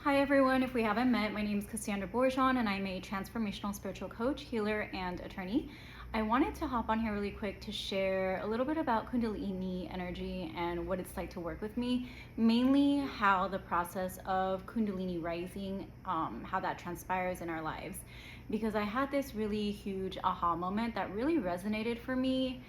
Hi everyone, if we haven't met, my name is Cassandra Bourgeon and I'm a transformational spiritual coach, healer, and attorney. I wanted to hop on here really quick to share a little bit about Kundalini Energy and what it's like to work with me, mainly how the process of Kundalini rising, how that transpires in our lives. Because I had this really huge aha moment that really resonated for me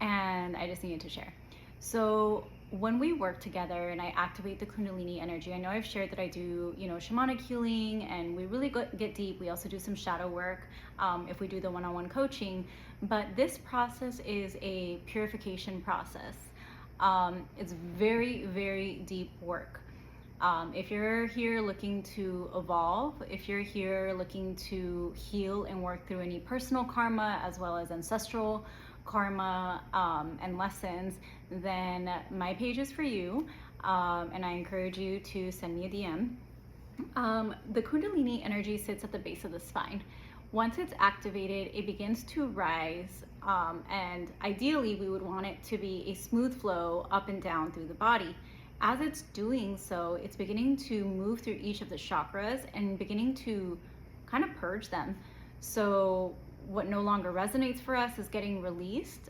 and I just needed to share. So when we work together and I activate the Kundalini energy, I know I've shared that I do, shamanic healing and we really get deep. We also do some shadow work if we do the one-on-one coaching. But this process is a purification process. It's very, very deep work. If you're here looking to evolve, if you're here looking to heal and work through any personal karma as well as ancestral karma and lessons, then my page is for you, and I encourage you to send me a DM. The Kundalini energy sits at the base of the spine. Once it's activated, it begins to rise, and ideally we would want it to be a smooth flow up and down through the body. As it's doing so, it's beginning to move through each of the chakras and beginning to kind of purge them. So what no longer resonates for us is getting released.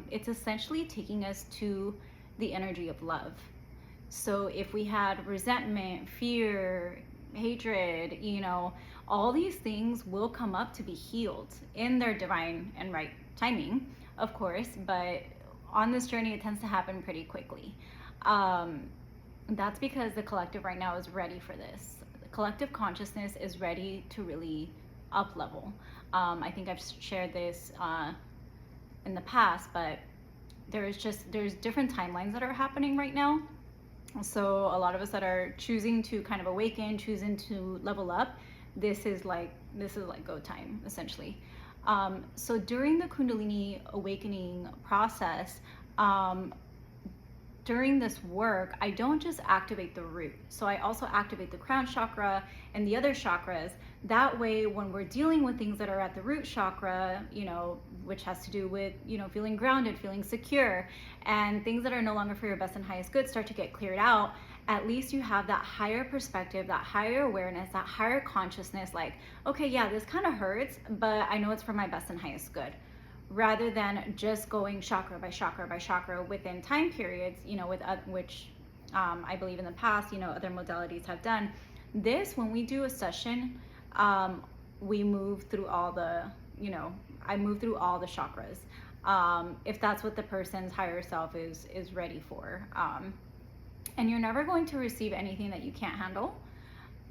It's essentially taking us to the energy of love. So if we had resentment, fear, hatred, all these things will come up to be healed in their divine and right timing, of course, but on this journey, it tends to happen pretty quickly. That's because the collective right now is ready for this. The collective consciousness is ready to really up level. I think I've shared this in the past, but there's different timelines that are happening right now. So a lot of us that are choosing to kind of awaken, choosing to level up, this is like go time essentially. So during the Kundalini awakening process, during this work, I don't just activate the root. So I also activate the crown chakra and the other chakras. That way, when we're dealing with things that are at the root chakra, which has to do with, feeling grounded, feeling secure, and things that are no longer for your best and highest good start to get cleared out, at least you have that higher perspective, that higher awareness, that higher consciousness, like, okay, yeah, this kind of hurts, but I know it's for my best and highest good. Rather than just going chakra by chakra by chakra within time periods, which I believe in the past, other modalities have done. This, when we do a session, we move through all the, I move through all the chakras, if that's what the person's higher self is ready for. And you're never going to receive anything that you can't handle.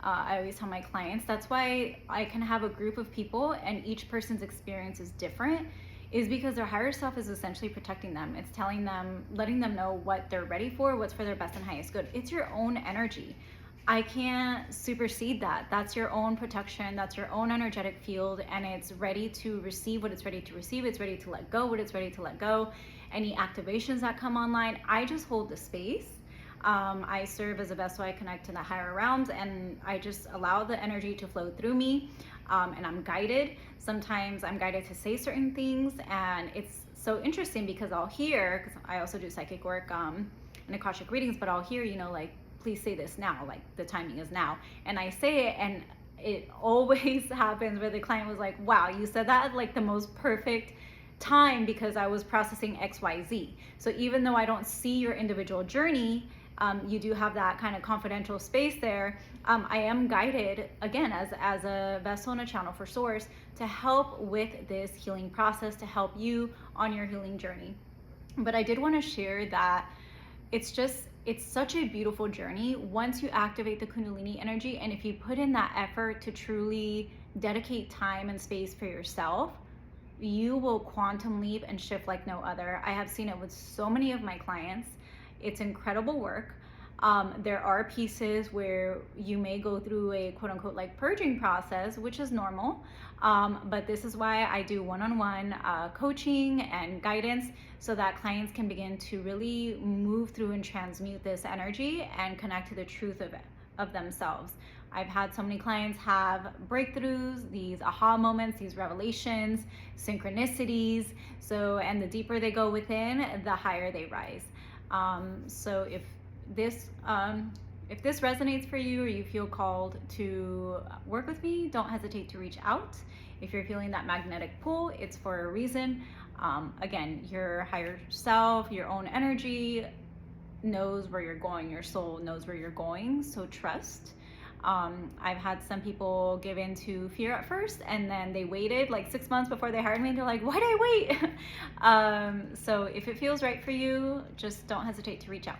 I always tell my clients, that's why I can have a group of people and each person's experience is different, is because their higher self is essentially protecting them. It's telling them, letting them know what they're ready for, what's for their best and highest good. It's your own energy. I can't supersede that. That's your own protection. That's your own energetic field, and it's ready to receive what it's ready to receive. It's ready to let go what it's ready to let go. Any activations that come online, I just hold the space. I serve as a vessel. I connect to the higher realms, and I just allow the energy to flow through me, and I'm guided. Sometimes I'm guided to say certain things, and it's so interesting because I'll hear, because I also do psychic work and Akashic readings, but I'll hear, like, please say this now, like the timing is now. And I say it, and it always happens where the client was like, wow, you said that at like the most perfect time because I was processing XYZ. So even though I don't see your individual journey, you do have that kind of confidential space there. I am guided, again, as a vessel and a channel for source to help with this healing process, to help you on your healing journey. But I did want to share that it's such a beautiful journey once you activate the Kundalini energy, and if you put in that effort to truly dedicate time and space for yourself, you will quantum leap and shift like no other. I have seen it with so many of my clients. It's incredible work. There are pieces where you may go through a quote unquote like purging process, which is normal. But this is why I do one-on-one coaching and guidance so that clients can begin to really move through and transmute this energy and connect to the truth of themselves. I've had so many clients have breakthroughs, these aha moments, these revelations, synchronicities. And the deeper they go within, the higher they rise. So if this if this resonates for you or you feel called to work with me, don't hesitate to reach out. If you're feeling that magnetic pull, it's for a reason. Again, your higher self, your own energy knows where you're going. Your soul knows where you're going, so trust. I've had some people give in to fear at first, and then they waited like 6 months before they hired me. They're like, why'd I wait? So if it feels right for you, just don't hesitate to reach out.